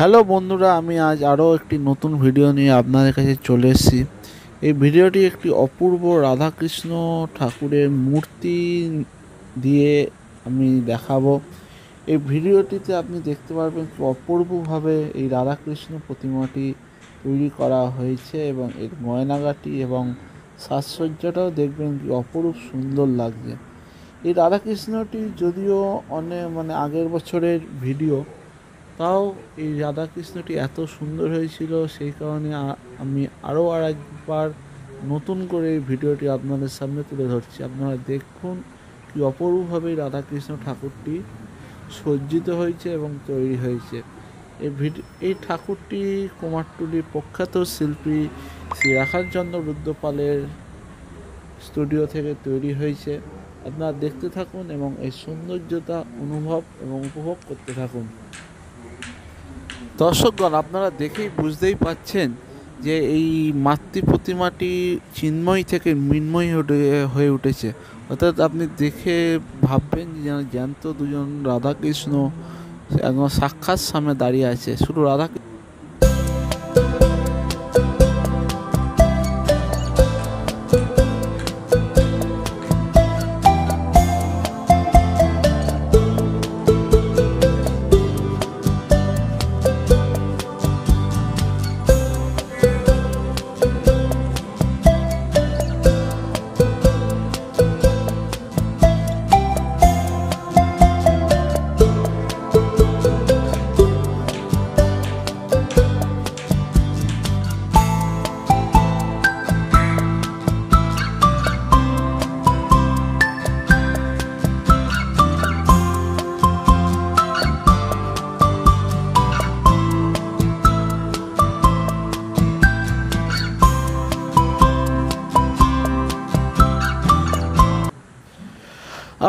Hello বন্ধুরা, আমি আজ আরও একটি নতুন ভিডিও নিয়ে আপনাদের কাছে চলে এসেছি। এই ভিডিওটি একটি অপূর্ব রাধাকৃষ্ণ ঠাকুরের মূর্তি দিয়ে আমি দেখাবো। এই ভিডিওটিতে আপনি দেখতে পারবেন কি অপূর্বভাবে এই রাধাকৃষ্ণ প্রতিমাটি তৈরি করা হয়েছে এবং এর গয়নাগাটি এবং সাজসজ্জাটাও দেখবেন কি অপরূপ সুন্দর লাগছে। এই রাধাকৃষ্ণটি যদিও অনেক আগের বছরের ভিডিও, তাও এই রাধাকৃষ্ণটি এত সুন্দর হয়েছিল, সেই কারণে আমি আরও একবার নতুন করে এই ভিডিওটি আপনাদের সামনে তুলে ধরছি। আপনারা দেখুন কি অপরূপভাবে রাধাকৃষ্ণ ঠাকুরটি সজ্জিত হয়েছে এবং তৈরি হয়েছে। এই ঠাকুরটি কুমারটুলির প্রখ্যাত শিল্পী শ্রী রাখালচন্দ্র রুদ্রপালের স্টুডিও থেকে তৈরি হয়েছে। আপনারা দেখতে থাকুন এবং এই সৌন্দর্যতা অনুভব এবং উপভোগ করতে থাকুন। দর্শকগণ, আপনারা দেখেই বুঝতেই পাচ্ছেন যে এই মাতৃ প্রতিমাটি চিন্ময় থেকে মৃন্ময় হয়ে উঠেছে। অর্থাৎ আপনি দেখে ভাববেন যে যেন জ্যান্ত দুজন রাধাকৃষ্ণ একদম সাক্ষাৎ সামনে দাঁড়িয়ে আছে। শুধু রাধা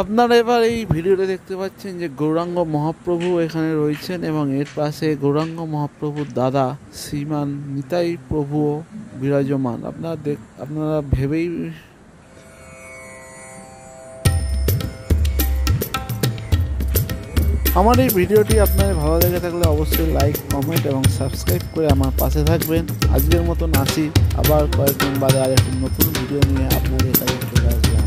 আপনারা এবার এই ভিডিওতে দেখতে পাচ্ছেন যে গৌরাঙ্গ মহাপ্রভু এখানে রয়েছেন এবং এর পাশে গৌরাঙ্গ মহাপ্রভুর দাদা শ্রীমান নিতাই প্রভুও বিরাজমান। আপনারা ভেবেই আমার এই ভিডিওটি আপনাদের ভালো লেগে থাকলে অবশ্যই লাইক, কমেন্ট এবং সাবস্ক্রাইব করে আমার পাশে থাকবেন। আজকের মতন আসি, আবার কয়েকদিন বাদে আর একটি নতুন ভিডিও নিয়ে আপনাদের কাছে চলে আসলাম।